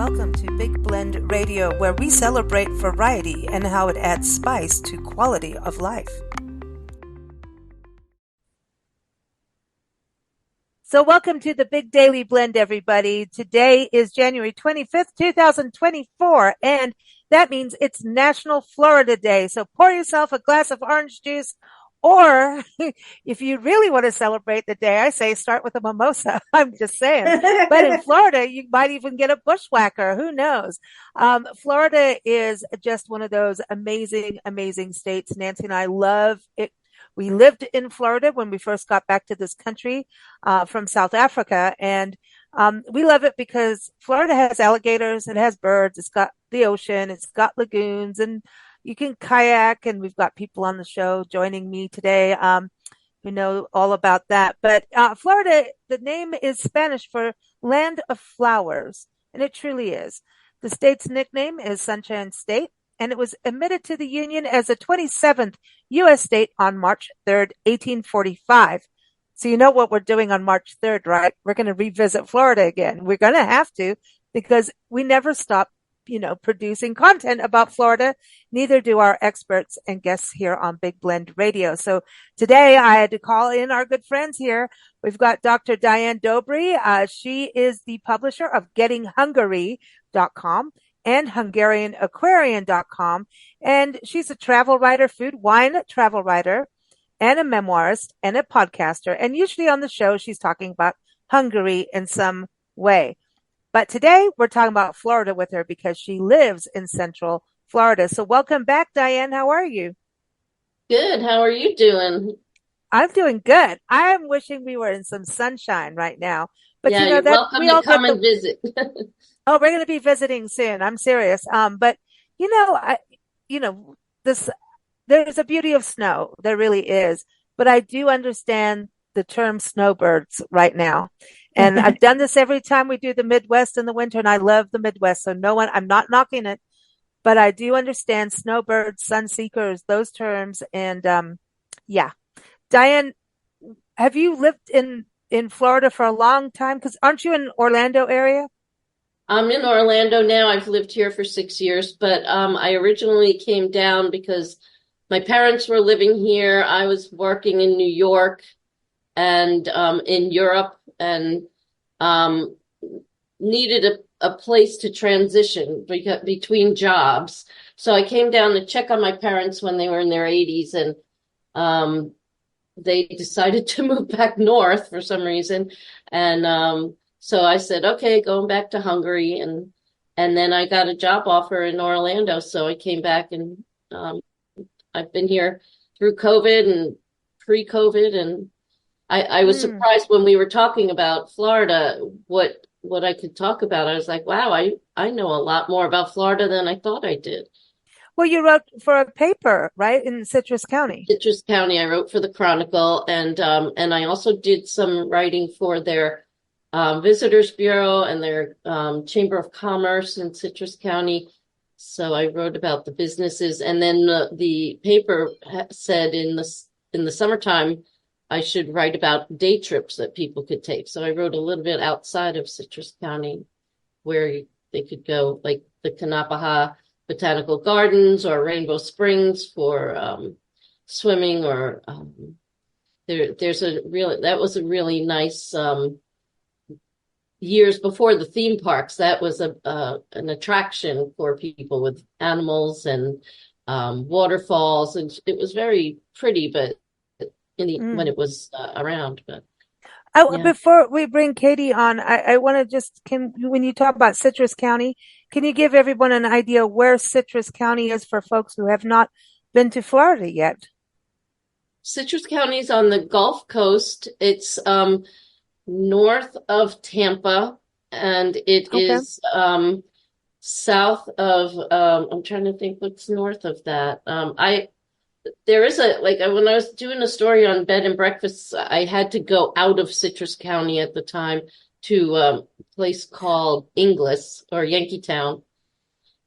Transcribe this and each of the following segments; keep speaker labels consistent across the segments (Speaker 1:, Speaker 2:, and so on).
Speaker 1: Welcome to Big Blend Radio, where we celebrate variety and how it adds spice to quality of life. So welcome to the Big Daily Blend, everybody. Today is January 25th, 2024, and that means it's National Florida Day. So pour yourself a glass of orange juice, or if you really want to celebrate the day, I say start with a mimosa. I'm just saying. But in Florida, you might even get a bushwhacker. Who knows? Florida is just one of those amazing, amazing states. Nancy and I love it. We lived in Florida when we first got back to this country from South Africa, and we love it because Florida has alligators, it has birds, it's got the ocean, it's got lagoons, and you can kayak, and we've got people on the show joining me today who know all about that. But Florida, the name is Spanish for Land of Flowers, and it truly is. The state's nickname is Sunshine State, and it was admitted to the Union as the 27th U.S. state on March 3rd, 1845. So you know what we're doing on March 3rd, right? We're going to revisit Florida again. We're going to have to, because we never stop, producing content about Florida. Neither do our experts and guests here on Big Blend Radio. So today I had to call in our good friends here. We've got Dr. Diane Dobry. She is the publisher of GettingHungary.com and HungarianAquarian.com. And she's a travel writer, food, wine travel writer, and a memoirist and a podcaster. And usually on the show, she's talking about Hungary in some way. But today we're talking about Florida with her because she lives in Central Florida. So welcome back, Diane. How are you?
Speaker 2: Good. How are you doing?
Speaker 1: I'm doing good. I am wishing we were in some sunshine right now. But
Speaker 2: yeah, you're welcome to come and visit.
Speaker 1: Oh, we're going to be visiting soon. I'm serious. But there's a beauty of snow. There really is. But I do understand the term snowbirds right now. And I've done this every time we do the Midwest in the winter, and I love the Midwest. So I'm not knocking it, but I do understand snowbirds, sunseekers, those terms. And, Diane, have you lived in Florida for a long time? Because aren't you in Orlando area?
Speaker 2: I'm in Orlando now. I've lived here for 6 years, but I originally came down because my parents were living here. I was working in New York and in Europe, and needed a place to transition between jobs. So I came down to check on my parents when they were in their 80s, and they decided to move back north for some reason. And so I said, okay, going back to Hungary. And then I got a job offer in Orlando. So I came back, and I've been here through COVID and pre-COVID. And I was surprised when we were talking about Florida, what I could talk about. I was like, wow, I know a lot more about Florida than I thought I did.
Speaker 1: Well, you wrote for a paper, right, in Citrus County?
Speaker 2: Citrus County. I wrote for the Chronicle, and I also did some writing for their Visitors Bureau and their Chamber of Commerce in Citrus County. So I wrote about the businesses, and then the paper said in the summertime I should write about day trips that people could take. So I wrote a little bit outside of Citrus County where they could go, like the Kanapaha Botanical Gardens or Rainbow Springs for swimming, or that was a really nice years before the theme parks. That was an attraction for people with animals and waterfalls, and it was very pretty, but when it was around. But
Speaker 1: before we bring Katie on, I want to when you talk about Citrus County, can you give everyone an idea where Citrus County is for folks who have not been to Florida yet?
Speaker 2: Citrus County is on the Gulf Coast. It's north of Tampa, and it is south of I'm trying to think what's north of that. There is when I was doing a story on bed and breakfasts, I had to go out of Citrus County at the time to a place called Inglis or Yankeetown,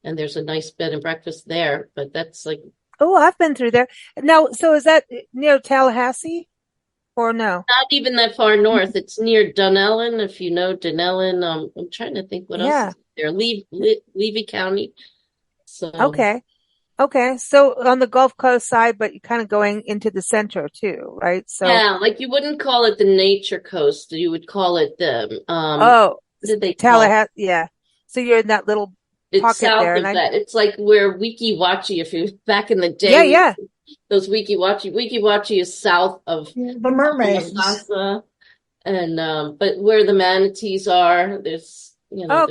Speaker 2: and there's a nice bed and breakfast there. But that's like,
Speaker 1: oh, I've been through there. Now, so is that near Tallahassee? Or no?
Speaker 2: Not even that far north. It's near Dunellen, if you know Dunellen. I'm trying to think what else. there, Levy County. So
Speaker 1: Okay. Okay. So on the Gulf Coast side, but you're kind of going into the center too, right? So,
Speaker 2: yeah, like you wouldn't call it the Nature Coast. You would call it the
Speaker 1: oh,
Speaker 2: what did they call
Speaker 1: Tallahassee. Yeah. So you're in that little
Speaker 2: it's
Speaker 1: pocket
Speaker 2: south
Speaker 1: there. And
Speaker 2: of that. It's like where Weeki Wachee, if you back in the day,
Speaker 1: yeah, yeah.
Speaker 2: those Weeki Wachee is south of
Speaker 3: Yeah, the mermaids.
Speaker 2: Mississauga, and but where the manatees are,
Speaker 1: Oh,
Speaker 2: there's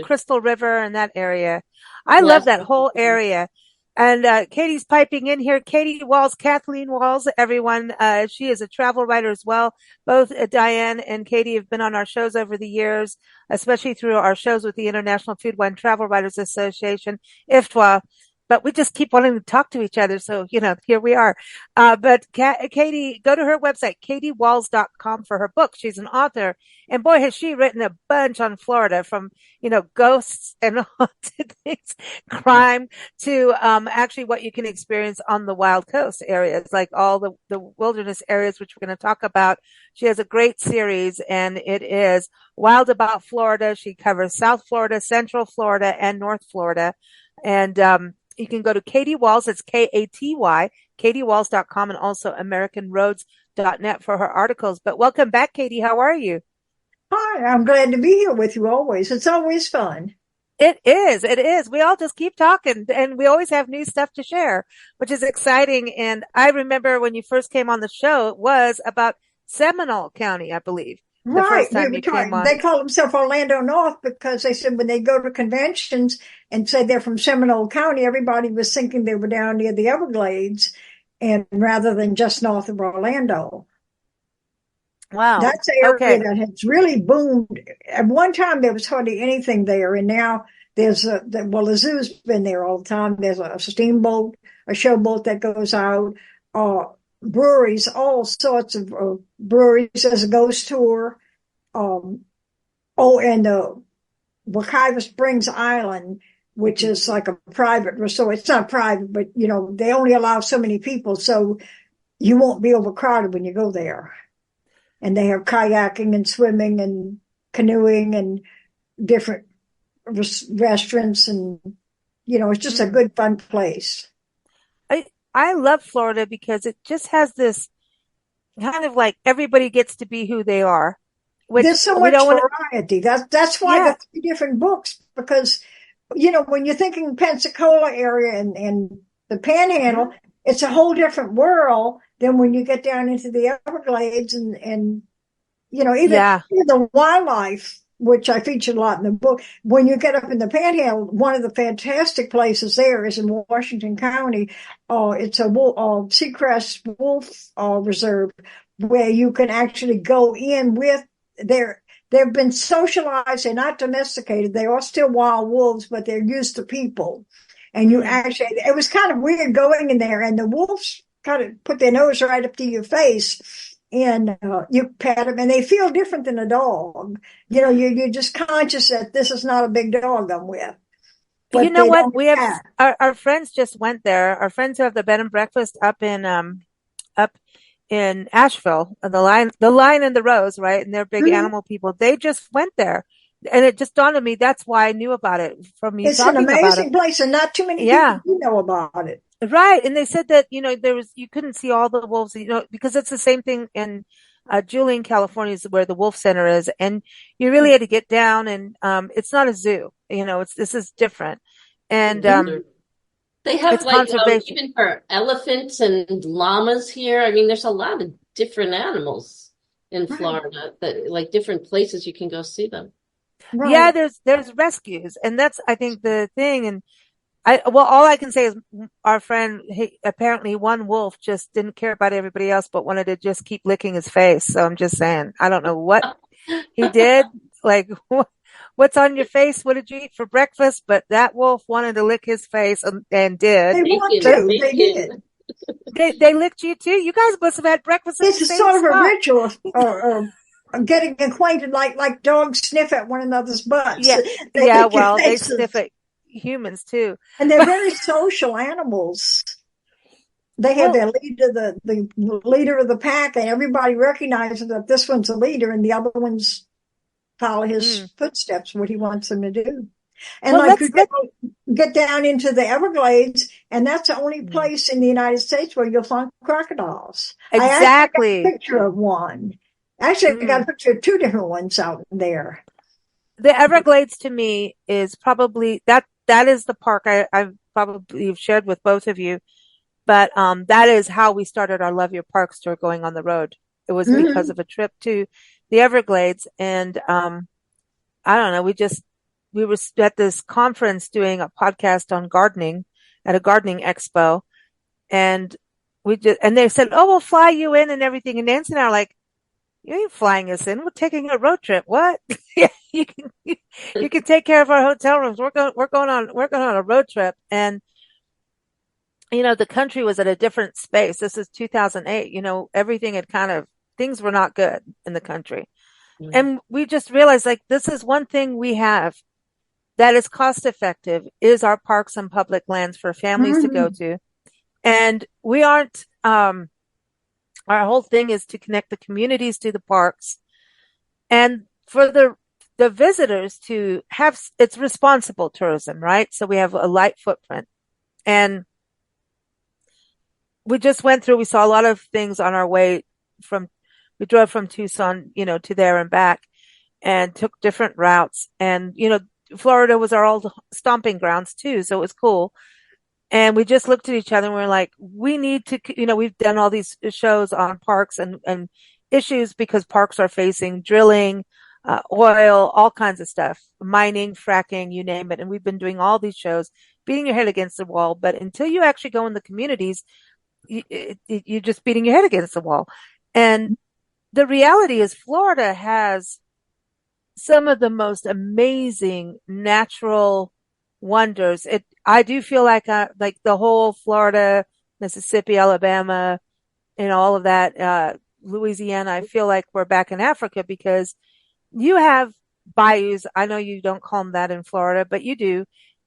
Speaker 1: Crystal River and that area. I love
Speaker 2: less.
Speaker 1: that whole area. And Katie's piping in here. Katie Walls, Kathleen Walls, everyone. She is a travel writer as well. Both Diane and Katie have been on our shows over the years, especially through our shows with the International Food Wine Travel Writers Association, IFTWA. But we just keep wanting to talk to each other. So, here we are. But Katie, go to her website, katiewalls.com for her book. She's an author. And boy, has she written a bunch on Florida from, ghosts and haunted things, crime to, actually what you can experience on the wild coast areas, like all the wilderness areas, which we're going to talk about. She has a great series and it is Wild About Florida. She covers South Florida, Central Florida, and North Florida. And, you can go to Katie Walls, it's Katy, katiewalls.com, and also AmericanRoads.net for her articles. But welcome back, Katie. How are you?
Speaker 3: Hi, I'm glad to be here with you always. It's always fun.
Speaker 1: It is. It is. We all just keep talking and we always have new stuff to share, which is exciting. And I remember when you first came on the show, it was about Seminole County, I believe, the
Speaker 3: Right.
Speaker 1: first
Speaker 3: We
Speaker 1: time
Speaker 3: were
Speaker 1: you came
Speaker 3: talking.
Speaker 1: on.
Speaker 3: They call themselves Orlando North because they said when they go to conventions and say they're from Seminole County, everybody was thinking they were down near the Everglades, and rather than just north of Orlando.
Speaker 1: Wow.
Speaker 3: That's the area
Speaker 1: Okay.
Speaker 3: that has really boomed. At one time, there was hardly anything there, and now there's the zoo's been there all the time. There's a steamboat, a showboat that goes out, breweries, all sorts of breweries. There's a ghost tour. And Wekiva Springs Island, which is like a private resort. It's not private, but they only allow so many people, so you won't be overcrowded when you go there. And they have kayaking and swimming and canoeing and different restaurants, and it's just a good fun place.
Speaker 1: I love Florida because it just has this kind of like everybody gets to be who they are, which
Speaker 3: There's so
Speaker 1: we
Speaker 3: much
Speaker 1: don't want to.
Speaker 3: variety. That's why
Speaker 1: Yeah.
Speaker 3: the 3 different books, because when you're thinking Pensacola area and the Panhandle, it's a whole different world than when you get down into the Everglades and even the wildlife, which I featured a lot in the book. When you get up in the Panhandle, one of the fantastic places there is in Washington County. It's a Seacrest Wolf Reserve, where you can actually go in with they've been socialized. They're not domesticated. They are still wild wolves, but they're used to people. And it was kind of weird going in there, and the wolves kind of put their nose right up to your face. And you pet them, and they feel different than a dog. You're just conscious that this is not a big dog I'm with. But
Speaker 1: you know
Speaker 3: they
Speaker 1: what?
Speaker 3: don't
Speaker 1: We have
Speaker 3: attack.
Speaker 1: our friends just went there. Our friends who have the bed and breakfast up in Asheville, the Lion and the Rose, right? And they're big
Speaker 3: Mhm.
Speaker 1: animal people. They just went there, and it just dawned on me that's why I knew about it from you
Speaker 3: It's an
Speaker 1: talking about it.
Speaker 3: amazing place, and not too many people
Speaker 1: Yeah.
Speaker 3: do know about it.
Speaker 1: Right. And they said that, you couldn't see all the wolves, because it's the same thing in Julian, California is where the Wolf Center is. And you really had to get down and, it's not a zoo, this is different. And,
Speaker 2: They have
Speaker 1: it's conservation.
Speaker 2: even for elephants and llamas here. I mean, there's a lot of different animals in Florida that like different places you can go see them.
Speaker 3: Right.
Speaker 1: Yeah, there's rescues, and that's, I think, the thing. And all I can say is our friend, apparently one wolf just didn't care about everybody else, but wanted to just keep licking his face. So I'm just saying, I don't know what he did. Like, what's on your face? What did you eat for breakfast? But that wolf wanted to lick his face and did.
Speaker 3: They want to. They did.
Speaker 1: They licked you too. You guys must have had breakfast at
Speaker 3: It's
Speaker 1: the
Speaker 3: a
Speaker 1: same
Speaker 3: sort of a
Speaker 1: spot.
Speaker 3: ritual, or getting acquainted, like dogs sniff at one anot's butts.
Speaker 1: Yeah,
Speaker 3: They
Speaker 1: yeah.
Speaker 3: lick your
Speaker 1: Well, they
Speaker 3: faces.
Speaker 1: sniff at humans too.
Speaker 3: And they're very social animals. They have their leader, the leader of the pack, and everybody recognizes that this one's a leader, and the other ones follow his footsteps, what he wants them to do. And
Speaker 1: Well,
Speaker 3: like you get down into the Everglades, and that's the only place in the United States where you'll find crocodiles. I actually got a
Speaker 1: exactly.
Speaker 3: picture of one. Actually, I got a
Speaker 1: Mm.
Speaker 3: picture of two different ones out there.
Speaker 1: The Everglades to me is probably that is the park I've probably shared with both of you. But that is how we started our Love Your Parks tour going on the road. It was because
Speaker 3: Hmm.
Speaker 1: of a trip to the Everglades. And I don't know, we were at this conference doing a podcast on gardening at a gardening expo. And and they said, oh, we'll fly you in and everything. And Nancy and I are like, you ain't flying us in. We're taking a road trip. What? Yeah, you can take care of our hotel rooms. We're going on a road trip. And the country was at a different space. This is 2008. Everything had things were not good in the country.
Speaker 2: Mm.
Speaker 1: And we just realized like this is one thing we have that is cost effective is our parks and public lands for families to go
Speaker 3: Hmm.
Speaker 1: to. And we aren't, our whole thing is to connect the communities to the parks and for the visitors to have, it's responsible tourism, right? So we have a light footprint and we just we saw a lot of things on our way we drove from Tucson, to there and back and took different routes. And, Florida was our old stomping grounds too. So it was cool. And we just looked at each other and we are like, we need to, we've done all these shows on parks and issues because parks are facing drilling, oil, all kinds of stuff, mining, fracking, you name it. And we've been doing all these shows, beating your head against the wall. But until you actually go in the communities, you're just beating your head against the wall. And the reality is Florida has some of the most amazing natural wonders. I do feel like the whole Florida, Mississippi, Alabama, and all of that, Louisiana, I feel like we're back in Africa because you have bayous. I know you don't call them that in Florida, but you do.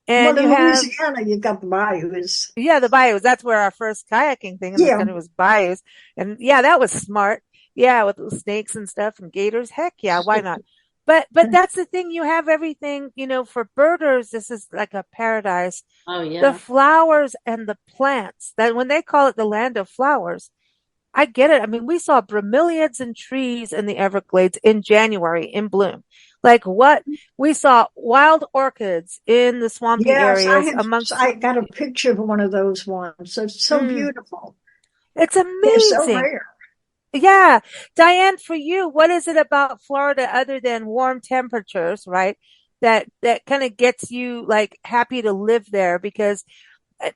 Speaker 1: And
Speaker 3: Well,
Speaker 1: you
Speaker 3: in
Speaker 1: have
Speaker 3: Louisiana, you've got the bayous.
Speaker 1: yeah, the bayous. That's where our first kayaking thing in this
Speaker 3: Yeah.
Speaker 1: country was bayous. And yeah, that was smart. Yeah, with the snakes and stuff and gators. Heck yeah, why not? But that's the thing. You have everything, for birders, this is like a paradise.
Speaker 2: Oh,
Speaker 1: The
Speaker 2: yeah.
Speaker 1: flowers and the plants that when they call it the land of flowers, I get it. I mean, we saw bromeliads and trees in the Everglades in January in bloom. Like what? We saw wild orchids in the swampy
Speaker 3: Yes,
Speaker 1: areas amongst
Speaker 3: I got a picture of one of those ones. So it's so
Speaker 1: mm,
Speaker 3: beautiful.
Speaker 1: it's
Speaker 3: They're so
Speaker 1: amazing.
Speaker 3: rare.
Speaker 1: Yeah. Diane, for you, what is it about Florida other than warm temperatures, right? That kind of gets you like happy to live there because, uh,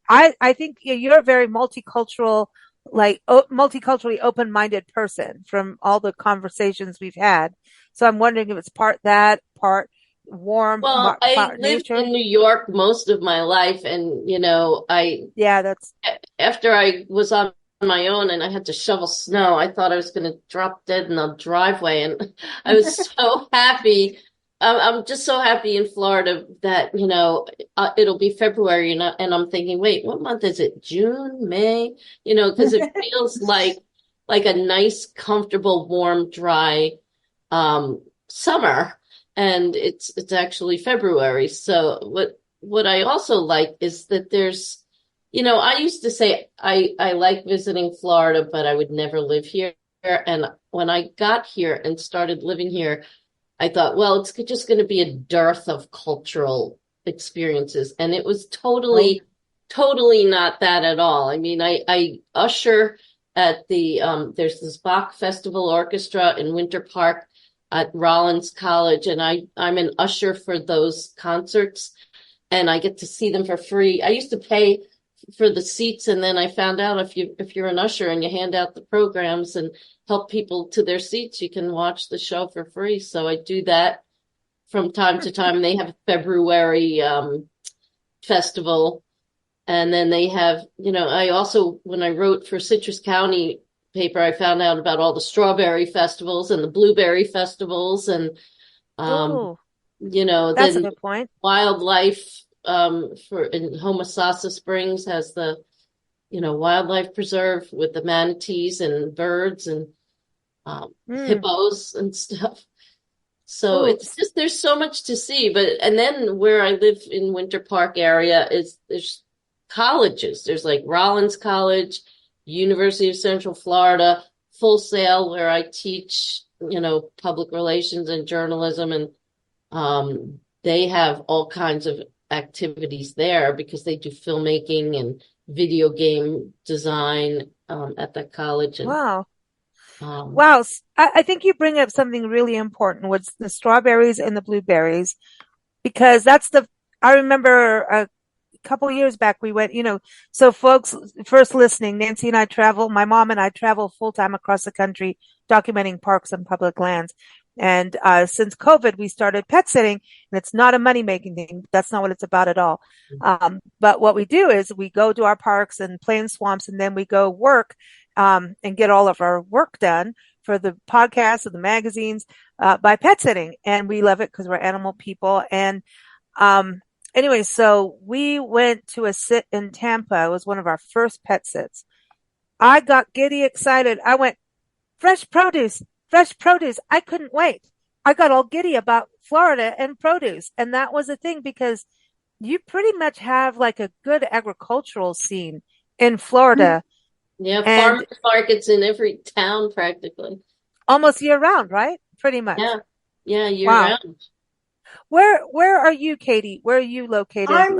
Speaker 1: I think you're a very multicultural, like multiculturally open-minded person from all the conversations we've had. So I'm wondering if it's part that, part warm,
Speaker 2: Well, I
Speaker 1: part
Speaker 2: lived
Speaker 1: nature.
Speaker 2: in New York most of my life, and
Speaker 1: Yeah, that's,
Speaker 2: after I was on my own and I had to shovel snow, I thought I was going to drop dead in the driveway, and I was so happy. I'm just so happy in Florida that it'll be February, and I'm thinking, wait, what month is it? June, May? Because it feels like a nice, comfortable, warm, dry summer, and it's actually February. So what I also like is that there's, I used to say I like visiting Florida, but I would never live here. And when I got here and started living here, I thought, well, it's just going to be a dearth of cultural experiences. And it was
Speaker 3: Oh,
Speaker 2: totally not that at all. I mean, I usher at there's this Bach Festival Orchestra in Winter Park at Rollins College, and I'm an usher for those concerts, and I get to see them for free. I used to pay for the seats, and then I found out if you're an usher and you hand out the programs and help people to their seats, you can watch the show for free. So I do that from time to time. They have a February festival, and then they have, I also, when I wrote for Citrus County paper, I found out about all the strawberry festivals and the blueberry festivals, and um,
Speaker 1: oh, that's a
Speaker 2: then
Speaker 1: good point.
Speaker 2: wildlife for in Homosassa Springs has the wildlife preserve with the manatees and birds and
Speaker 1: Mm.
Speaker 2: hippos and stuff. So it's just, there's so much to see. And then where I live in Winter Park area there's colleges. There's like Rollins College, University of Central Florida, Full Sail, where I teach, public relations and journalism. And they have all kinds of activities there because they do filmmaking and video game design at that college. And,
Speaker 1: wow. Wow. I think you bring up something really important, what's the strawberries and the blueberries, because I remember a couple years back we went, so folks first listening, Nancy and I my mom and I travel full time across the country documenting parks and public lands. And since COVID, we started pet sitting, and it's not a money making thing. That's not what it's about at all. But what we do is we go to our parks and play in swamps, and then we go work and get all of our work done for the podcasts and the magazines by pet sitting. And we love it because we're animal people. And anyway, so we went to a sit in Tampa. It was one of our first pet sits. I got giddy excited. I went, fresh produce. I couldn't wait. I got all giddy about Florida and produce. And that was a thing because you pretty much have like a good agricultural scene in Florida.
Speaker 2: Yeah, farmers markets in every town practically.
Speaker 1: Almost year round, right? Pretty much.
Speaker 2: Yeah, year round.
Speaker 1: Where are you, Katie? Where are you located?
Speaker 3: I'm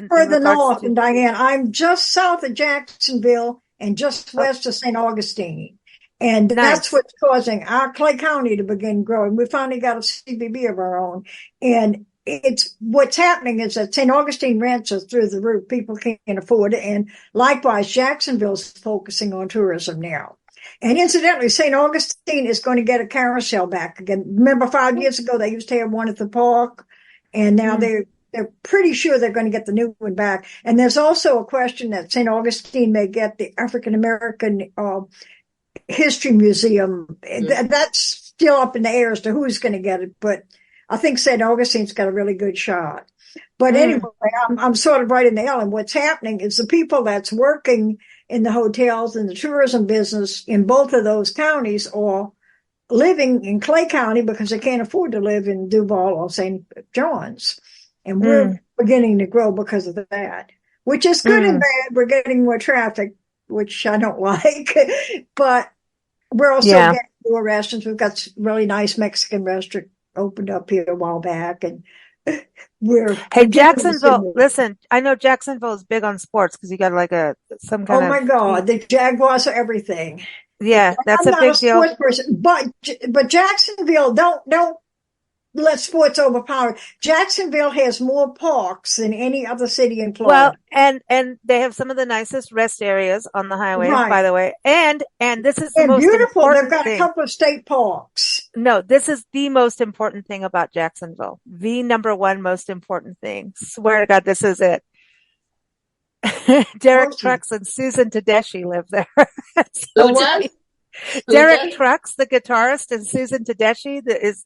Speaker 3: further north, and Diane, I'm just south of Jacksonville and just west of St. Augustine. And that's what's causing our Clay County to begin growing. We finally got a CBB of our own. And what's happening is that St. Augustine rents are through the roof. People can't afford it. And likewise, Jacksonville's focusing on tourism now. And incidentally, St. Augustine is going to get a carousel back again. Remember 5 years ago, they used to have one at the park. And now they're pretty sure they're going to get the new one back. And there's also a question that St. Augustine may get the African American History Museum. That's still up in the air as to who's going to get it, but I think St. Augustine's got a really good shot. But anyway, I'm sort of right in the L, and what's happening is the people that's working in the hotels and the tourism business in both of those counties are living in Clay County because they can't afford to live in Duval or St. John's. And we're beginning to grow because of that, which is good and bad. We're getting more traffic, which I don't like, but we're also getting more restaurants. We've got really nice Mexican restaurant opened up here a while back, and
Speaker 1: Hey, Jacksonville, listen, I know Jacksonville is big on sports because you got like some kind of.
Speaker 3: Oh my God, the Jaguars are everything.
Speaker 1: Yeah, that's a big deal.
Speaker 3: I'm not a sports person, but Jacksonville, don't let sports overpower. Jacksonville has more parks than any other city in Florida.
Speaker 1: Well, and they have some of the nicest rest areas on the highway, by the way. And this is the most
Speaker 3: beautiful.
Speaker 1: Important
Speaker 3: They've got
Speaker 1: thing.
Speaker 3: a couple of state parks.
Speaker 1: No, this is the most important thing about Jacksonville. The number one most important thing. Swear to God, this is it. Derek Trucks and Susan Tedeschi live there.
Speaker 2: Who does?
Speaker 1: Derek Trucks, the guitarist, and Susan Tedeschi, that is,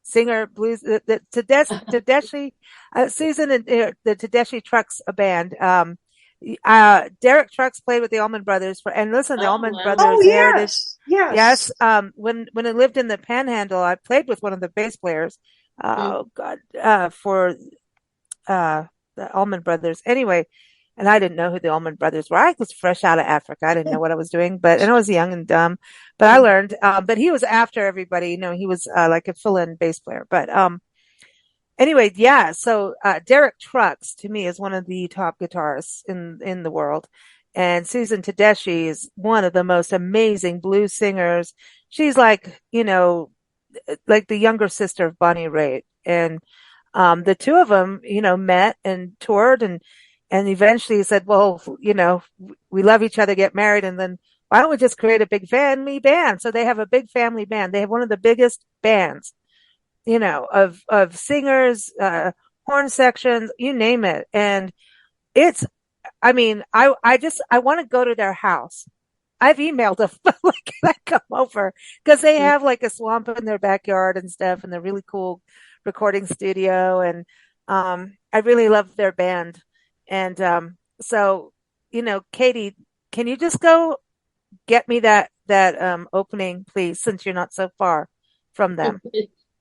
Speaker 1: singer blues, the Tedeschi, Susan and the Tedeschi Trucks band. Derek Trucks played with the Allman Brothers the Allman Brothers.
Speaker 3: Oh, yes.
Speaker 1: When I lived in the Panhandle, I played with one of the bass players. For the Allman Brothers. Anyway, and I didn't know who the Allman Brothers were. I was fresh out of Africa. I didn't know what I was doing, and I was young and dumb, but I learned. But he was after everybody. He was like a fill-in bass player. But anyway, yeah. So Derek Trucks to me is one of the top guitarists in the world, and Susan Tedeschi is one of the most amazing blues singers. She's like like the younger sister of Bonnie Raitt, and the two of them met and toured and eventually said, well, we love each other, get married, and then why don't we just create a big family band? So they have a big family band. They have one of the biggest bands, of singers, horn sections, you name it. And I want to go to their house. I've emailed them, like, can I come over? Because they have like a swamp in their backyard and stuff, and they're really cool recording studio. And I really love their band. And so, Katie, can you just go get me that opening, please, since you're not so far from them?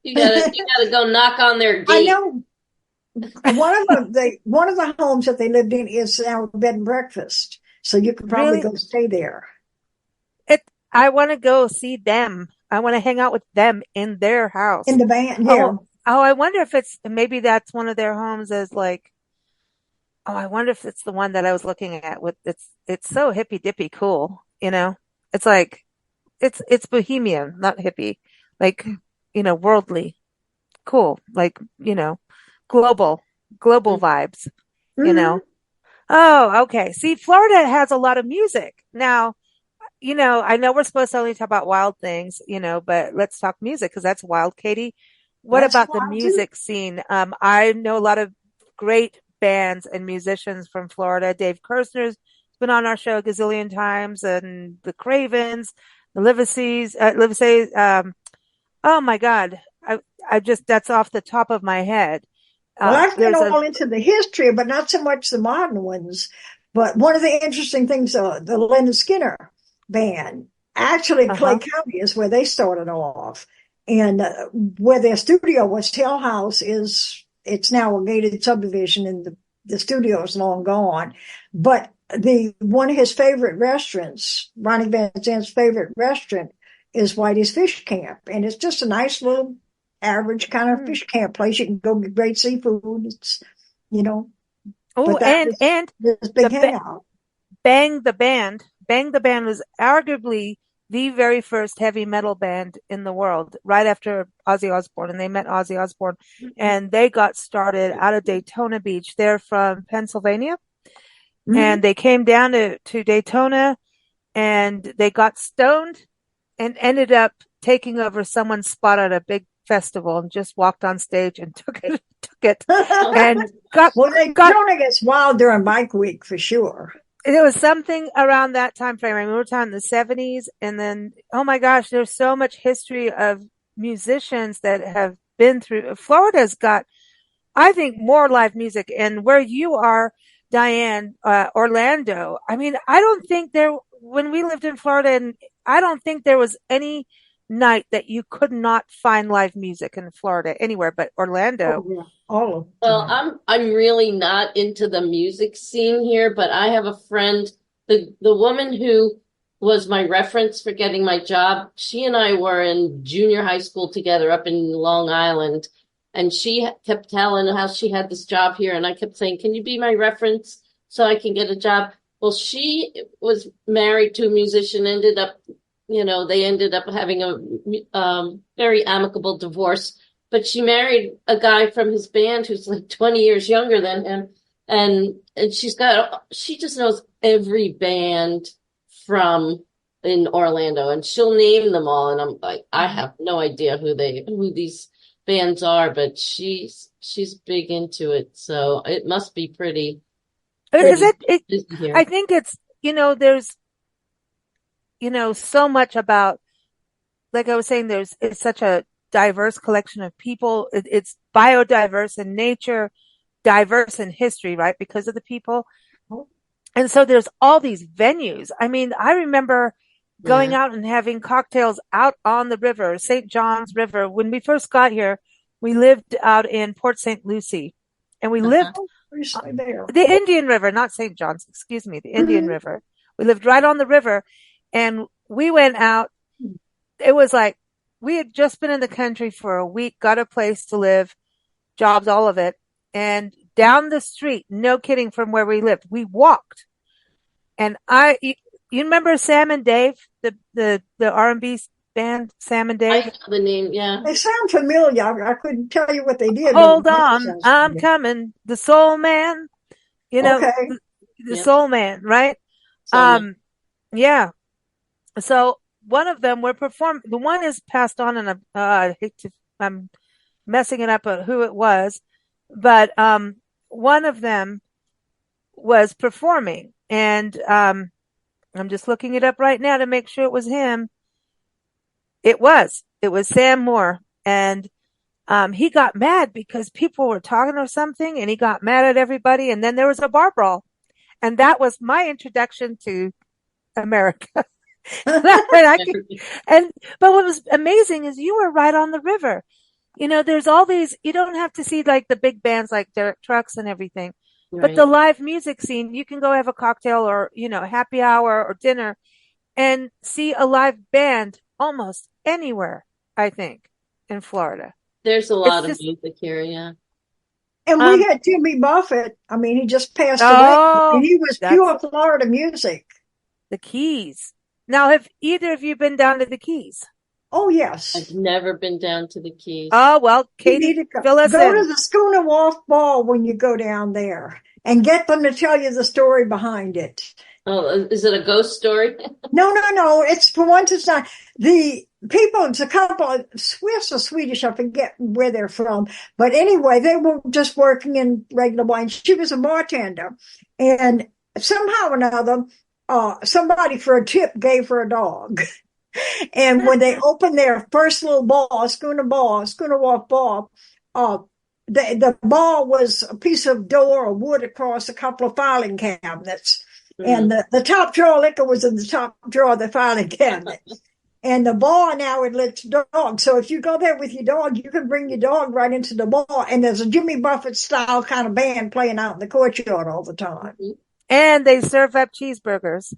Speaker 2: You gotta go knock on their
Speaker 3: I
Speaker 2: gate.
Speaker 3: know one of the homes that they lived in is now a bed and breakfast, so you could probably
Speaker 1: Really?
Speaker 3: go stay there
Speaker 1: I want to go see them. I want to hang out with them in their
Speaker 3: in
Speaker 1: house.
Speaker 3: the van. Yeah,
Speaker 1: Oh, I wonder if maybe that's one of their homes as like, oh, I wonder if it's the one that I was looking at with it's so hippy dippy cool, you know? It's like it's bohemian, not hippie, like, worldly, cool, like, global, global vibes, you
Speaker 3: hmm
Speaker 1: know? Oh, okay. See, Florida has a lot of music. Now, I know we're supposed to only talk about wild things, but let's talk music because that's wild. Katie, what
Speaker 3: that's
Speaker 1: about the
Speaker 3: wild too.
Speaker 1: music scene? I know a lot of great bands and musicians from Florida. Dave Kersner's been on our show a gazillion times, and the Cravens, the Liviseys. Oh my God, I just that's off the top of my head.
Speaker 3: Well, I've been
Speaker 1: There's a
Speaker 3: all into the history, but not so much the modern ones. But one of the interesting things, the Leonard Skinner band, actually Clay
Speaker 1: uh-huh.
Speaker 3: County is where they started off, and where their studio was. Hill House it's now a gated subdivision, and the studio is long gone. But the one of his favorite restaurants, Ronnie Van Zant's favorite restaurant, is Whitey's Fish Camp, and it's just a nice little average kind of
Speaker 1: Hmm.
Speaker 3: fish camp place. You can go get great seafood. It's, you know,
Speaker 1: Oh,
Speaker 3: but that
Speaker 1: and
Speaker 3: was
Speaker 1: and
Speaker 3: this
Speaker 1: the
Speaker 3: big hangout.
Speaker 1: Bang the Band. Bang the Band was arguably the very first heavy metal band in the world, right after Ozzy Osbourne. And they met Ozzy Osbourne, and they got started out of Daytona Beach. They're from Pennsylvania,
Speaker 3: Mm-hmm.
Speaker 1: and they came down to Daytona, and they got stoned and ended up taking over someone's spot at a big festival and just walked on stage and took it, and got
Speaker 3: Well,
Speaker 1: got
Speaker 3: Daytona gets wild during Bike Week for sure.
Speaker 1: it was something around that time frame. I mean, we were talking the 70s, and then, oh my gosh, there's so much history of musicians that have been through. Florida's got, I think, more live music. And where you are, Diane, Orlando, I mean, I don't think when we lived in Florida, and I don't think there was any night that you could not find live music in Florida anywhere but
Speaker 3: Oh
Speaker 1: Orlando.
Speaker 3: yeah, all of the
Speaker 2: Well,
Speaker 3: time.
Speaker 2: I'm really not into the music scene here, but I have a friend, the woman who was my reference for getting my job. She and I were in junior high school together up in Long Island, and she kept telling how she had this job here, and I kept saying, "Can you be my reference so I can get a job?" Well, she was married to a musician, they ended up having a very amicable divorce, but she married a guy from his band who's like 20 years younger than him. And she just knows every band from in Orlando, and she'll name them all. And I'm like, I have no idea who these bands are, but she's big into it. So it must be
Speaker 1: Is
Speaker 2: pretty
Speaker 1: it,
Speaker 2: busy
Speaker 1: I
Speaker 2: here.
Speaker 1: think there's, so much about, like I was saying, it's such a diverse collection of people. It's biodiverse in nature, diverse in history, right? Because of the people. And so there's all these venues. I mean, I remember going
Speaker 2: Yeah.
Speaker 1: out and having cocktails out on the river, St. John's River. When we first got here, we lived out in Port St. Lucie, and we
Speaker 2: Uh-huh.
Speaker 1: lived
Speaker 3: Recently there.
Speaker 1: the Indian River, not St. John's, excuse me, the Indian
Speaker 3: Mm-hmm.
Speaker 1: River. We lived right on the river, and we went out. It was like we had just been in the country for a week, got a place to live, jobs, all of it. And down the street, no kidding, from where we lived, we walked. And you remember Sam and Dave, the R&B band, Sam and
Speaker 2: I
Speaker 1: Dave?
Speaker 2: know the name, yeah.
Speaker 3: They sound familiar. I couldn't tell you what they did, but
Speaker 1: Hold
Speaker 3: the name
Speaker 1: on,
Speaker 3: sounds
Speaker 1: I'm
Speaker 3: familiar.
Speaker 1: coming. The Soul Man,
Speaker 3: Okay.
Speaker 1: the
Speaker 2: Yep.
Speaker 1: Soul Man, right?
Speaker 2: So much.
Speaker 1: Yeah. So one of them were perform. The one is passed on, and I hate to, I'm messing it up who it was, but one of them was performing, and I'm just looking it up right now to make sure it was him. It was Sam Moore, and he got mad because people were talking or something, and he got mad at everybody, and then there was a bar brawl, and that was my introduction to America. And I can, and but what was amazing is you were right on the river. there's all these, you don't have to see like the big bands like Derek Trucks and everything, but the
Speaker 2: Right.
Speaker 1: live music scene, you can go have a cocktail or, happy hour or dinner and see a live band almost anywhere, I think, in Florida.
Speaker 2: There's a
Speaker 1: It's
Speaker 2: lot of
Speaker 1: just,
Speaker 2: music here, yeah.
Speaker 3: And we
Speaker 1: um,
Speaker 3: had Jimmy Buffett. I mean, he just passed away, and
Speaker 1: oh,
Speaker 3: he was
Speaker 1: that's
Speaker 3: pure Florida music.
Speaker 1: the Keys. Now, have either of you been down to the Keys?
Speaker 3: Oh,
Speaker 2: I've
Speaker 3: yes.
Speaker 2: never been down to the Keys.
Speaker 1: Oh, well,
Speaker 3: You need
Speaker 1: Katie,
Speaker 3: to go,
Speaker 1: fill us
Speaker 3: go to
Speaker 1: in.
Speaker 3: the Schooner Wharf Ball when you go down there and get them to tell you the story behind it.
Speaker 2: Oh, is it a ghost story?
Speaker 3: No, no, no. It's for once, it's not. The people, it's a couple of Swiss or Swedish, I forget where they're from. But anyway, they were just working in regular wine. She was a bartender. And somehow or another, somebody for a tip gave her a dog. And when they opened their first little bar, Schooner Wharf bar, uh, the bar was a piece of door or wood across a couple of filing cabinets. And the top drawer of liquor was in the top drawer of the filing cabinet. And the bar now it lets dogs. So if you go there with your dog, you can bring your dog right into the bar. And there's a Jimmy Buffett style kind of band playing out in the courtyard all the time.
Speaker 1: And they serve up cheeseburgers.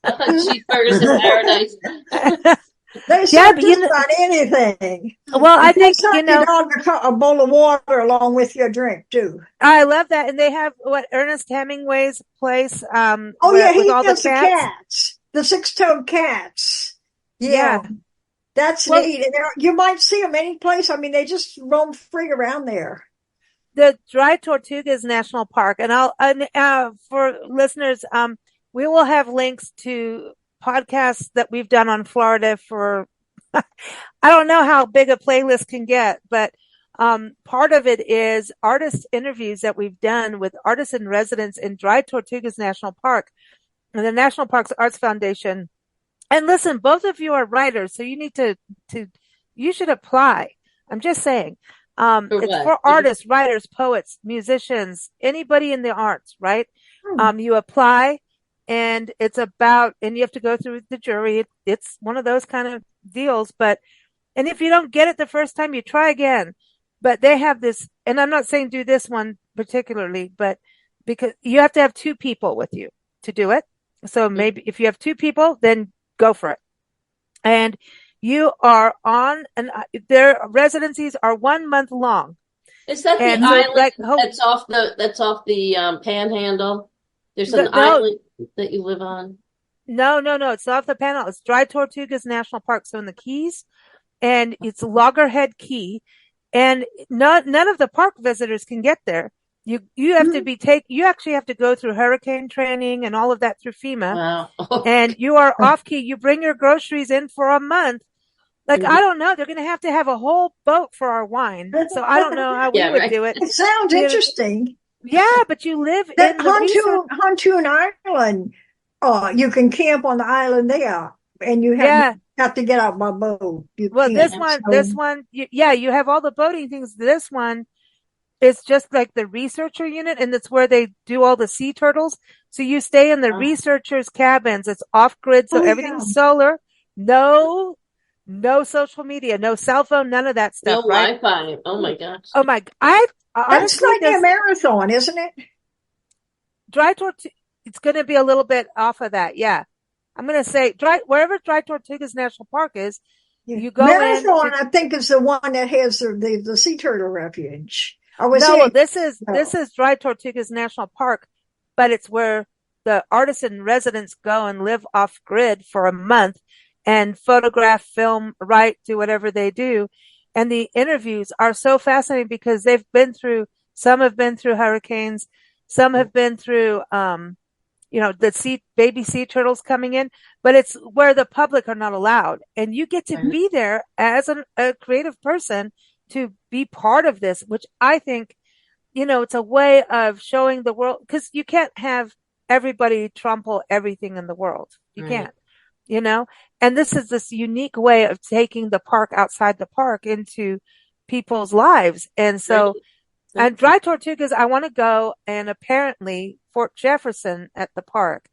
Speaker 2: Cheeseburgers in paradise.
Speaker 3: They
Speaker 1: Yeah,
Speaker 3: serve
Speaker 1: but
Speaker 3: just about anything.
Speaker 1: well, I
Speaker 3: And they
Speaker 1: think,
Speaker 3: serve your dog a bowl of water along with your drink too.
Speaker 1: I love that. And they have Ernest Hemingway's place,
Speaker 3: Oh yeah,
Speaker 1: with
Speaker 3: he
Speaker 1: all the
Speaker 3: has the
Speaker 1: cats.
Speaker 3: cats, the six-toed cats.
Speaker 1: Yeah.
Speaker 3: That's
Speaker 1: Well,
Speaker 3: neat. And you might see them any place. I mean, they just roam free around there.
Speaker 1: the Dry Tortugas National Park, and for listeners, we will have links to podcasts that we've done on Florida for, I don't know how big a playlist can get, but part of it is artist interviews that we've done with artists in residence in Dry Tortugas National Park and the National Parks Arts Foundation. And listen, both of you are writers, so you need you should apply. I'm just saying.
Speaker 2: For
Speaker 1: It's
Speaker 2: what?
Speaker 1: for artists, writers, poets, musicians, anybody in the arts, right?
Speaker 3: Hmm.
Speaker 1: You apply and and you have to go through the jury. It's one of those kind of deals, and if you don't get it the first time, you try again. But they have this, and I'm not saying do this one particularly, but because you have to have two people with you to do it. So maybe if you have two people, then go for it. And you are and their residencies are 1 month long.
Speaker 2: Is that the
Speaker 1: And so,
Speaker 2: island
Speaker 1: like,
Speaker 2: that's off the Panhandle? There's an island that you live on.
Speaker 1: no, it's not off the panel. It's Dry Tortugas National Park. So in the Keys, and it's Loggerhead Key, and none of the park visitors can get there. You have to you actually have to go through hurricane training and all of that through FEMA.
Speaker 2: Wow.
Speaker 1: And you are off key. You bring your groceries in for a month. Like, I don't know. They're going to have a whole boat for our wine. So I don't know how we would do it.
Speaker 3: It sounds interesting.
Speaker 1: Yeah, but you live
Speaker 3: That
Speaker 1: in the
Speaker 3: Pontoon Island, you can camp on the island there, and you have to get out by boat.
Speaker 1: Well, this one, you have all the boating things. This one is just like the researcher unit, and it's where they do all the sea turtles. So you stay in the researchers' cabins. It's off grid, so everything's solar. No social media, no cell phone, none of that stuff.
Speaker 2: No
Speaker 1: right?
Speaker 2: Wi-Fi. Oh my gosh.
Speaker 1: Oh my!
Speaker 3: That's like a marathon, isn't it?
Speaker 1: Dry Tortugas. It's going to be a little bit off of that. Yeah, I'm going to say wherever Dry Tortugas National Park is. You go
Speaker 3: marathon. I think is the one that has the sea turtle refuge.
Speaker 1: This is Dry Tortugas National Park, but it's where the artists in residence go and live off grid for a month and photograph, film, write, do whatever they do. And the interviews are so fascinating because some have been through hurricanes, some have been through, the baby sea turtles coming in, but it's where the public are not allowed. And you get to be there as a creative person to be part of this, which I think, it's a way of showing the world, because you can't have everybody trample everything in the world. You can't, and this is this unique way of taking the park outside the park into people's lives. And so, and Dry Tortugas, I want to go, and apparently Fort Jefferson at the park,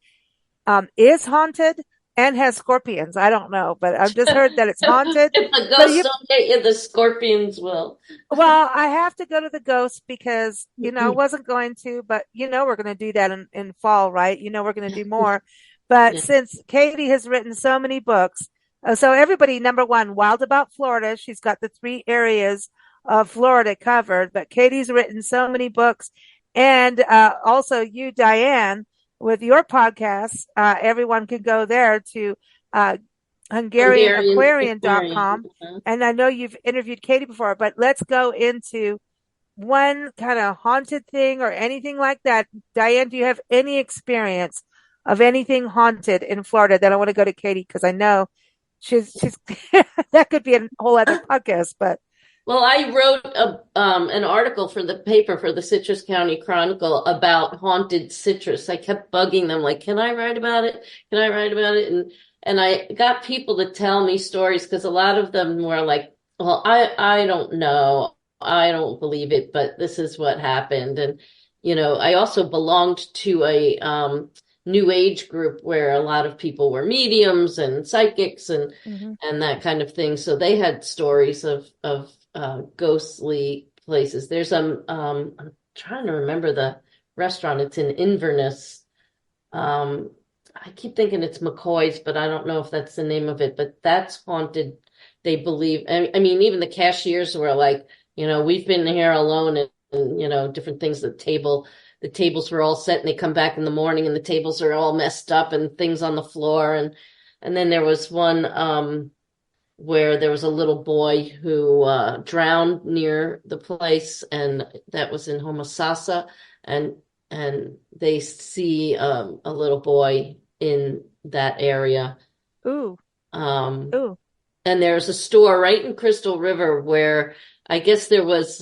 Speaker 1: is haunted. and has scorpions. I don't know, but I've just heard that it's haunted.
Speaker 2: If the
Speaker 1: So
Speaker 2: ghosts don't get you, the scorpions will.
Speaker 1: well, I have to go to the ghost because, I wasn't going to, but we're going to do that in fall, right? We're going to do more. But
Speaker 2: Yeah.
Speaker 1: since Katie has written so many books, so everybody, number one, Wild About Florida. She's got the 3 areas of Florida covered, but Katie's written so many books. And also you, Diane, with your podcast, everyone can go there to HungarianAquarian.com. And I know you've interviewed Katie before, but let's go into one kind of haunted thing or anything like that. Diane, do you have any experience of anything haunted in Florida? Then I want to go to Katie because I know she's that could be a whole other podcast, but.
Speaker 2: Well, I wrote an article for the paper for the Citrus County Chronicle about haunted citrus. I kept bugging them, like, can I write about it? Can I write about it? And I got people to tell me stories because a lot of them were like, well, I don't know. I don't believe it, but this is what happened. And, I also belonged to a New Age group where a lot of people were mediums and psychics and that kind of thing. So they had stories of ghostly places. There's I'm trying to remember the restaurant. It's in Inverness. I keep thinking it's McCoy's, but I don't know if that's the name of it. But that's haunted. They believe. I mean, even the cashiers were like, we've been here alone, and different things. The tables were all set, and they come back in the morning, and the tables are all messed up, and things on the floor, and then there was one where there was a little boy who drowned near the place, and that was in Homosassa, and they see a little boy in that area.
Speaker 1: Ooh.
Speaker 2: Ooh. And there's a store right in Crystal River where I guess there was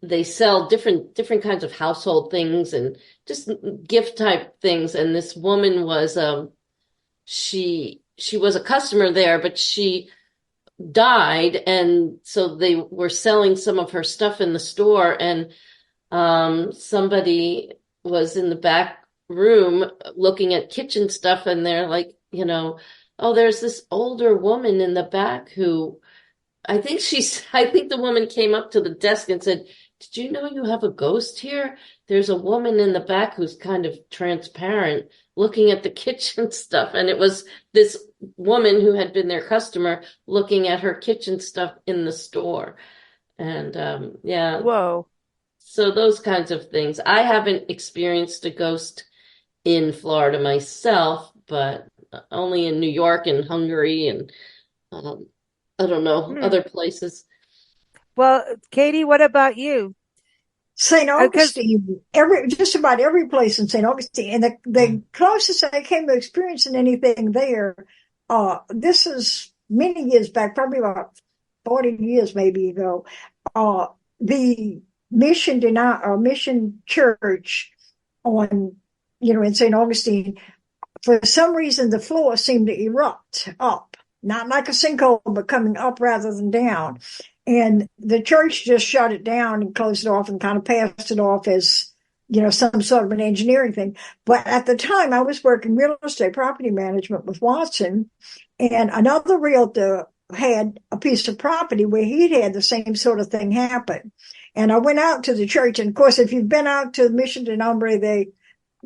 Speaker 2: they sell different kinds of household things and just gift type things. And this woman was she was a customer there, but she died, and so they were selling some of her stuff in the store, and somebody was in the back room looking at kitchen stuff, and they're like, oh, there's this older woman in the back who I think the woman came up to the desk and said, did you know you have a ghost here? There's a woman in the back who's kind of transparent looking at the kitchen stuff. And it was this woman who had been their customer looking at her kitchen stuff in the store. And yeah.
Speaker 1: Whoa.
Speaker 2: So those kinds of things. I haven't experienced a ghost in Florida myself, but only in New York and Hungary and I don't know, other places.
Speaker 1: Well, Katie, what about you?
Speaker 3: St. Augustine, just about every place in St. Augustine, and the closest I came to experiencing anything there, this is many years back, probably about 40 years maybe ago. The mission church on, in St. Augustine, for some reason the floor seemed to erupt up, not like a sinkhole, but coming up rather than down. And the church just shut it down and closed it off and kind of passed it off as, some sort of an engineering thing. But at the time I was working real estate property management with Watson, and another realtor had a piece of property where he'd had the same sort of thing happen. And I went out to the church, and of course, if you've been out to Mission de Nombre, the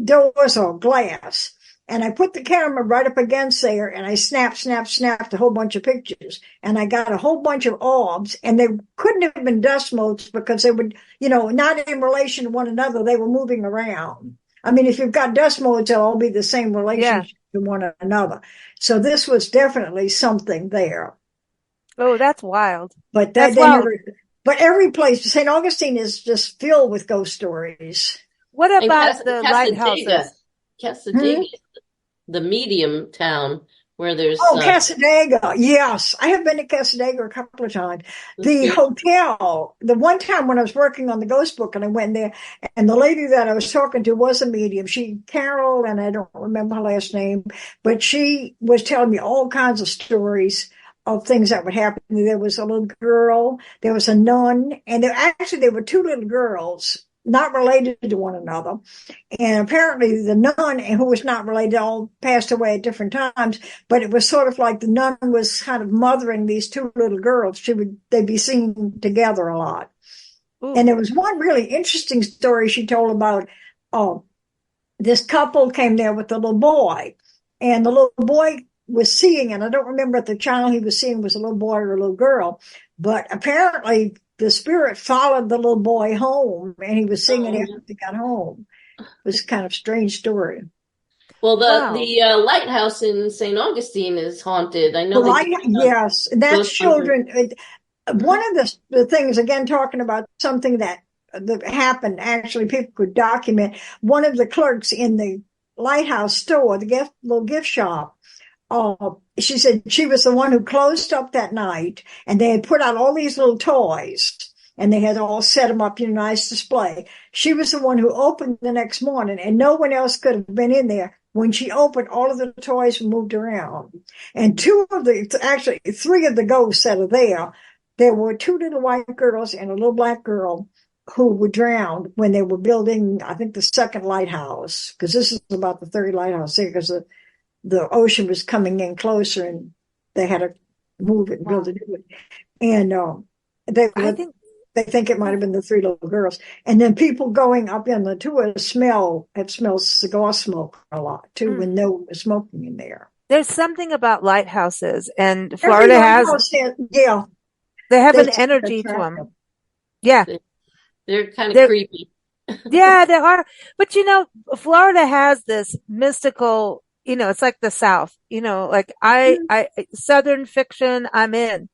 Speaker 3: doors are glass. And I put the camera right up against there, and I snapped a whole bunch of pictures. And I got a whole bunch of orbs, and they couldn't have been dust motes because they would, not in relation to one another. They were moving around. I mean, if you've got dust motes, they'll all be the same relationship to one another. So this was definitely something there.
Speaker 1: Oh, that's wild.
Speaker 3: But but every place, St. Augustine is just filled with ghost stories.
Speaker 1: What about the lighthouses?
Speaker 2: Casadega, the medium town where there's...
Speaker 3: Casadega. Yes. I have been to Casadega a couple of times. The hotel, the one time when I was working on the ghost book and I went there, and the lady that I was talking to was a medium. Carol, and I don't remember her last name, but she was telling me all kinds of stories of things that would happen. There was a little girl, there was a nun, and there were two little girls not related to one another. And apparently the nun, who was not related, all passed away at different times, but it was sort of like the nun was kind of mothering these two little girls. They'd be seen together a lot.
Speaker 1: Ooh.
Speaker 3: And there was one really interesting story she told about, this couple came there with a little boy, and the little boy was seeing, and I don't remember if the child he was seeing was a little boy or a little girl, but apparently the spirit followed the little boy home, and he was singing after he got home. It was kind of a strange story.
Speaker 2: Well,
Speaker 1: Wow.
Speaker 2: the lighthouse in St. Augustine is haunted. I know
Speaker 3: Yes, that's children. One of the things, again, talking about something that happened, actually people could document, one of the clerks in the lighthouse store, the little gift shop, she said she was the one who closed up that night, and they had put out all these little toys, and they had all set them up in a nice display. She was the one who opened the next morning, and no one else could have been in there. When she opened, all of the toys were moved around. And three of the ghosts that are there were two little white girls and a little black girl who were drowned when they were building, I think, the second lighthouse, because this is about the third lighthouse there, because the ocean was coming in closer and they had to move it and build it. And they think it might have been the three little girls. And then people going up in the tour have smelled cigar smoke a lot too, when no one was smoking in there.
Speaker 1: There's something about lighthouses, and Florida they have an energy to them. Yeah.
Speaker 2: They're kind of creepy.
Speaker 1: Yeah, they are. But Florida has this mystical, it's like the South, like Southern fiction, I'm in.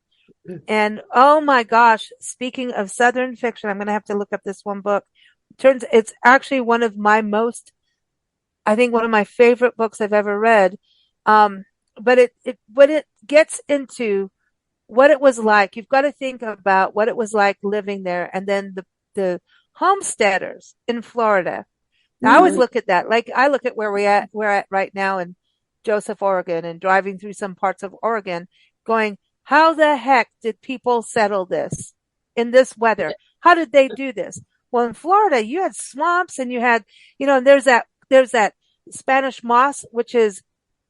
Speaker 1: And oh my gosh, speaking of Southern fiction, I'm going to have to look up this one book. It's actually one of my favorite books I've ever read. But it gets into what it was like. You've got to think about what it was like living there, and then the homesteaders in Florida. Now, I always look at that. Like I look at where we're at right now in Joseph, Oregon, and driving through some parts of Oregon going, how the heck did people settle this in this weather? How did they do this? Well, in Florida, you had swamps, and you had, there's that Spanish moss, which is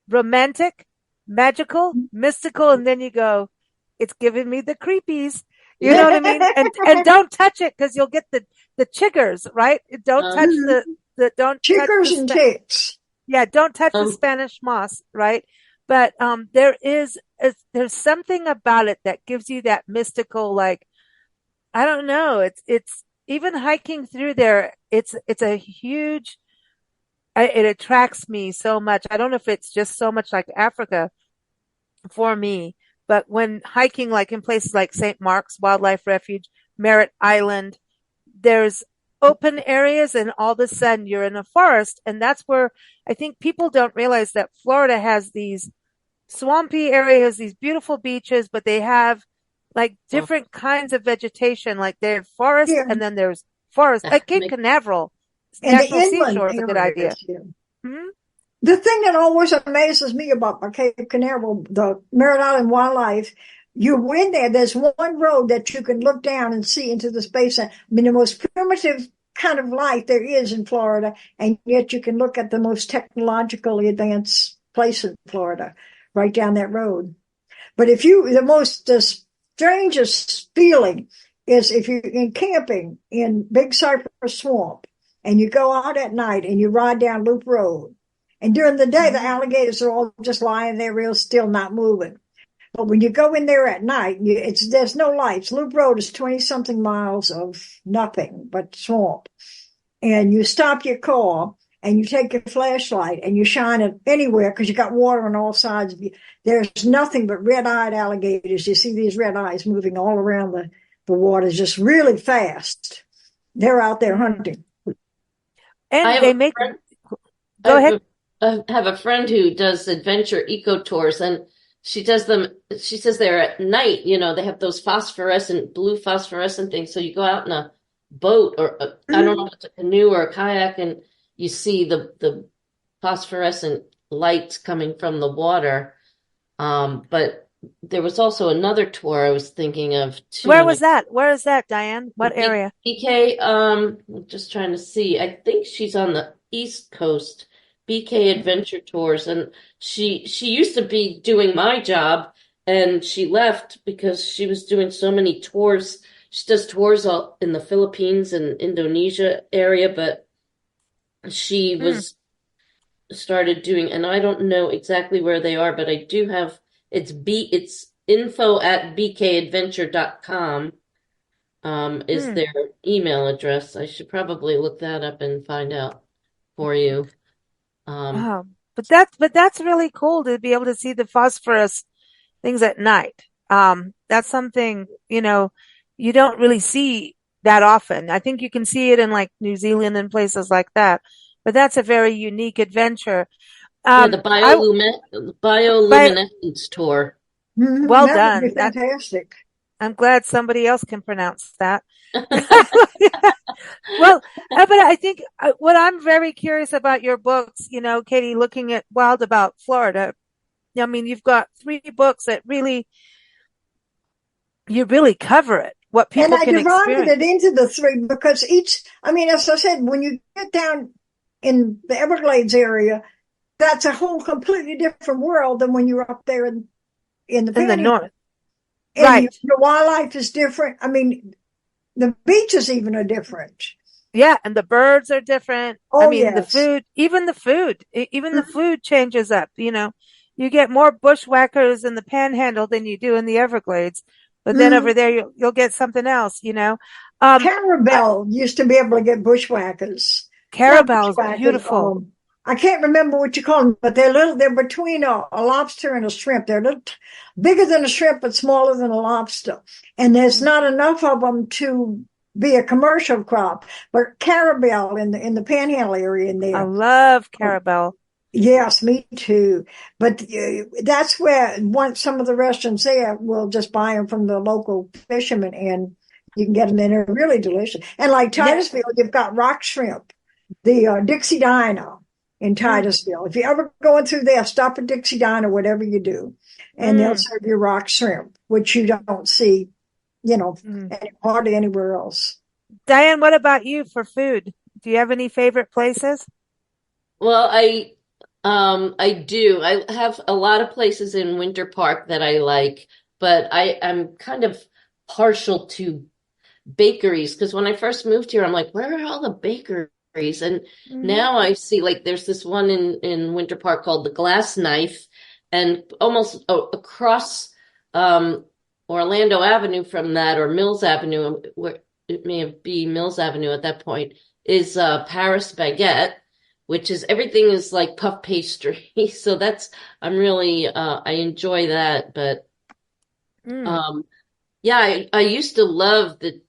Speaker 1: romantic, magical, mystical. And then you go, it's giving me the creepies. You know what I mean? And don't touch it, because you'll get the chiggers, right? Don't touch don't
Speaker 3: chiggers and ticks.
Speaker 1: Yeah, don't touch the Spanish moss, right? But there's something about it that gives you that mystical, like, I don't know. It's even hiking through there. It's a huge. It attracts me so much. I don't know if it's just so much like Africa for me, but when hiking, like in places like St. Mark's Wildlife Refuge, Merritt Island, there's open areas, and all of a sudden you're in a forest. And that's where I think people don't realize that Florida has these swampy areas, these beautiful beaches, but they have like different kinds of vegetation. Like they have forest, and then there's forest. Like Cape Canaveral, National Seashore is a good idea. Mm-hmm.
Speaker 3: The thing that always amazes me about Cape Canaveral, the Merritt Island Wildlife, you win there, there's one road that you can look down and see into the space. I mean, the most primitive kind of life there is in Florida, and yet you can look at the most technologically advanced place in Florida right down that road. But the strangest feeling is if you're in camping in Big Cypress Swamp, and you go out at night and you ride down Loop Road. And during the day, the alligators are all just lying there real still, not moving. But when you go in there at night, there's no lights. Loop Road is 20-something miles of nothing but swamp. And you stop your car, and you take your flashlight, and you shine it anywhere, because you got water on all sides of you. There's nothing but red-eyed alligators. You see these red eyes moving all around the water just really fast. They're out there hunting.
Speaker 1: And they make... Go ahead.
Speaker 2: I have a friend who does adventure eco tours, and she does them. She says they're at night. They have those blue phosphorescent things. So you go out in a boat, or I don't know if it's a canoe or a kayak, and you see the phosphorescent lights coming from the water. But there was also another tour I was thinking of too.
Speaker 1: Where was that? Where is that, Diane?
Speaker 2: Where is that?
Speaker 1: Where is that, Diane? What area?
Speaker 2: BK, I'm just trying to see. I think she's on the East Coast, BK Adventure Tours, and she used to be doing my job, and she left because she was doing so many tours. She does tours all in the Philippines and Indonesia area, but she
Speaker 1: Hmm.
Speaker 2: was started doing, and I don't know exactly where they are, but I do have it's info@bkadventure.com. Is
Speaker 1: Hmm.
Speaker 2: their email address. I should probably look that up and find out for you. Um,
Speaker 1: Oh, but that's really cool to be able to see the phosphorus things at night. That's something, you don't really see that often. I think you can see it in like New Zealand and places like that, but that's a very unique adventure.
Speaker 2: yeah, the
Speaker 1: I, but
Speaker 2: bioluminescence tour.
Speaker 1: well
Speaker 3: That would be
Speaker 1: done.
Speaker 3: fantastic.
Speaker 1: I'm glad somebody else can pronounce that. Well, but I think what I'm very curious about your books, Katie, looking at Wild About Florida. I mean, you've got 3 books that you really cover it, what
Speaker 3: And
Speaker 1: people
Speaker 3: I
Speaker 1: can
Speaker 3: divided
Speaker 1: experience.
Speaker 3: it into the 3 because as I said, when you get down in the Everglades area, that's a whole completely different world than when you're up there in the
Speaker 1: In the
Speaker 3: Panhandle.
Speaker 1: north.
Speaker 3: And
Speaker 1: Right.
Speaker 3: the wildlife is different. I mean, the beaches even are different.
Speaker 1: Yeah. And the birds are different. I
Speaker 3: Oh,
Speaker 1: mean,
Speaker 3: yes.
Speaker 1: even the food changes up, you get more bushwhackers in the Panhandle than you do in the Everglades. But then
Speaker 3: Mm-hmm.
Speaker 1: over there, you'll get something else. Um, I,
Speaker 3: Carabel used to be able to get bushwhackers. Not
Speaker 1: Carabel's
Speaker 3: bushwhackers.
Speaker 1: beautiful.
Speaker 3: I can't remember what you call them, but they're little. They're between a lobster and a shrimp. They're little, bigger than a shrimp, but smaller than a lobster. And there's not enough of them to be a commercial crop. But Carabel in the Panhandle area in
Speaker 1: I
Speaker 3: there.
Speaker 1: love
Speaker 3: um,
Speaker 1: Carabel.
Speaker 3: Yes, me too. But that's where some of the restaurants there will just buy them from the local fishermen, and you can get them in. They're really delicious. And like
Speaker 1: Yeah.
Speaker 3: Titusville, you've got rock shrimp, the Dixie Diner in
Speaker 1: Mm,
Speaker 3: Titusville. If you're ever going through there, stop at Dixie Diner, whatever you do, and they'll
Speaker 1: mm,
Speaker 3: serve you rock shrimp, which you don't see,
Speaker 1: mm.
Speaker 3: hardly anywhere else.
Speaker 1: Diane, what about you for food? Do you have any favorite places?
Speaker 2: Well, I do. I have a lot of places in Winter Park that I like, but I'm kind of partial to bakeries because when I first moved here, I'm like, where are all the bakeries? And
Speaker 1: Hmm.
Speaker 2: now I see like there's this one in Winter Park called the Glass Knife, and almost across Orlando Avenue from that, or Mills Avenue, where it may be Mills Avenue at that point, is Paris Baguette, which is everything is like puff pastry. So I'm really I enjoy that, but
Speaker 1: Mm.
Speaker 2: um yeah, I used to love the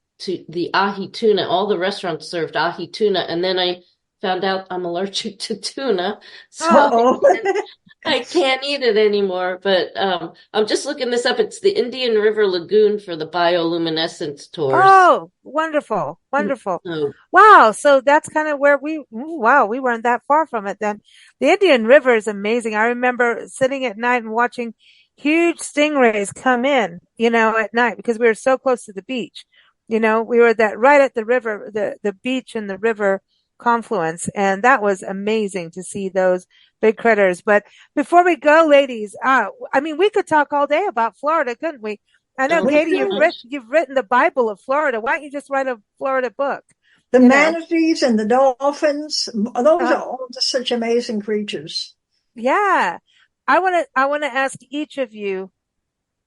Speaker 2: ahi tuna. All the restaurants served ahi tuna, and then I found out I'm allergic to tuna, so
Speaker 1: Oh,
Speaker 3: Uh-oh.
Speaker 2: I can't eat it anymore. But I'm just looking this up. It's the Indian River Lagoon for the bioluminescence tours.
Speaker 1: oh, wonderful, wonderful.
Speaker 2: So
Speaker 1: Wow. So that's kind of where wow, we weren't that far from it then. The Indian River is amazing. I remember sitting at night and watching huge stingrays come in, at night because we were so close to the beach. We were right at the river, the beach and the river confluence. And that was amazing to see those big critters. But before we go, ladies, I mean, we could talk all day about Florida, couldn't we? I know,
Speaker 2: oh
Speaker 3: We
Speaker 2: my
Speaker 1: Katie,
Speaker 3: could.
Speaker 1: you've written the Bible of Florida. Why don't you just write a Florida book?
Speaker 3: The
Speaker 1: You know,
Speaker 3: manatees and the dolphins, those
Speaker 1: uh,
Speaker 3: are all just such amazing creatures.
Speaker 1: yeah. I want to ask each of you,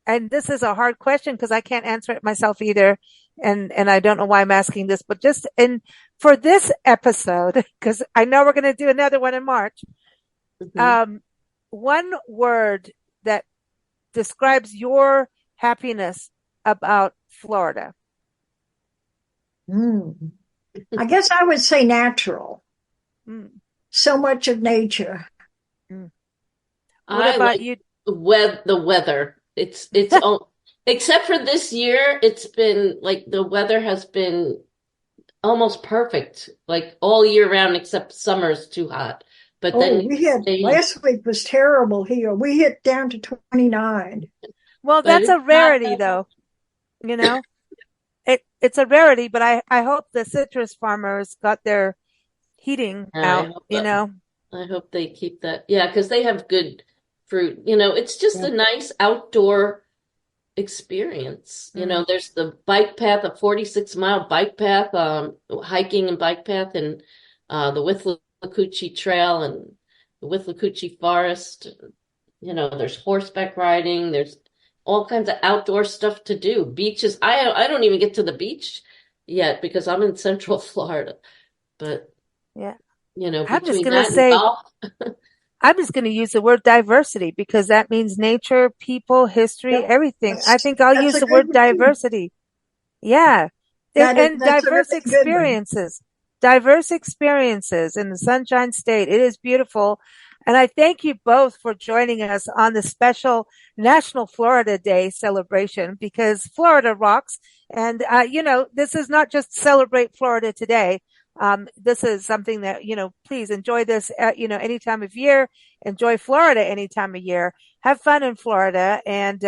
Speaker 1: and this is a hard question because I can't answer it myself either. And I don't know why I'm asking this, but for this episode, because I know we're going to do another one in March.
Speaker 2: Mhm.
Speaker 1: Um, one word that describes your happiness about Florida.
Speaker 3: Mm. I guess I would say natural.
Speaker 1: Mm,
Speaker 3: So much of nature.
Speaker 1: mm. What
Speaker 2: I
Speaker 1: about
Speaker 2: like
Speaker 1: you?
Speaker 2: the weather. It's except for this year, it's been like the weather has been almost perfect, like all year round, except summer's too hot. But
Speaker 3: Oh,
Speaker 2: then it
Speaker 3: we had
Speaker 2: stayed.
Speaker 3: last week was terrible here. We hit down to 29.
Speaker 1: Well,
Speaker 2: but
Speaker 1: that's a
Speaker 2: it's not
Speaker 1: rarity,
Speaker 2: that.
Speaker 1: though. You know, it's a rarity, but I hope the citrus farmers got their heating
Speaker 2: I
Speaker 1: out,
Speaker 2: hope
Speaker 1: you know.
Speaker 2: I hope they keep that. Yeah, because they have good fruit. It's just
Speaker 1: Yeah.
Speaker 2: a nice outdoor experience.
Speaker 1: Mm.
Speaker 2: There's the bike path, a 46-mile bike path, hiking and bike path, and the Withlacoochee Trail and the Withlacoochee Forest. There's horseback riding. There's all kinds of outdoor stuff to do. Beaches. I don't even get to the beach yet because I'm in Central Florida. But
Speaker 1: Yeah. I'm just
Speaker 2: between
Speaker 1: going to
Speaker 2: that and
Speaker 1: say,
Speaker 2: golf,
Speaker 1: I'm just going to use the word diversity because that means nature, people, history,
Speaker 3: Yep.
Speaker 1: everything. I think I'll
Speaker 3: That's
Speaker 1: use
Speaker 3: a
Speaker 1: the
Speaker 3: good
Speaker 1: word
Speaker 3: one too.
Speaker 1: diversity. Yeah. And
Speaker 3: That's a really good one.
Speaker 1: diverse experiences in the Sunshine State. It is beautiful. And I thank you both for joining us on the special National Florida Day celebration because Florida rocks. And, this is not just celebrate Florida today. This is something that, please enjoy this at, any time of year. Enjoy Florida any time of year. Have fun in Florida. And,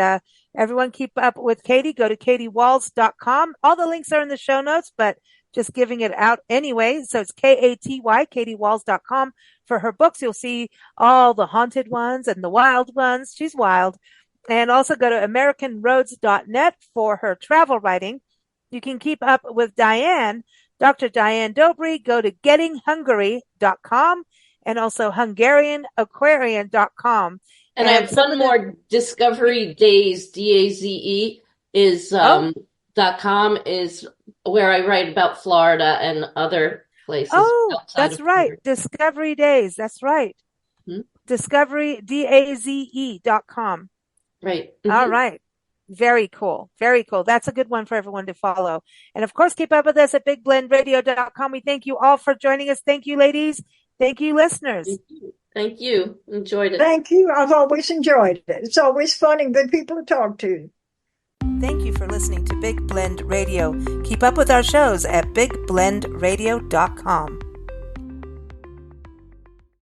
Speaker 1: everyone keep up with Katie. Go to katiewalls.com. All the links are in the show notes, but just giving it out anyway. So it's Katy, katiewalls.com. For her books, you'll see all the haunted ones and the wild ones. She's wild. And also go to AmericanRoads.net for her travel writing. You can keep up with Diane, Dr. Diane Dobry. Go to gettinghungary.com and also HungarianAquarian.com.
Speaker 2: and I have one more Discovery Days, DAZE is .com is where I write about Florida and other places outside
Speaker 1: that's
Speaker 2: of
Speaker 1: right.
Speaker 2: Florida.
Speaker 1: Discovery Days. That's right. Discovery, DAZE.com.
Speaker 2: Right.
Speaker 1: All right. Very cool. Very cool. That's a good one for everyone to follow. And of course, keep up with us at bigblendradio.com. We thank you all for joining us. Thank you, ladies. Thank you, listeners.
Speaker 2: Thank you. Enjoyed it.
Speaker 3: Thank you. I've always enjoyed it. It's always fun and good people to talk to.
Speaker 1: Thank you for listening to Big Blend Radio. Keep up with our shows at bigblendradio.com.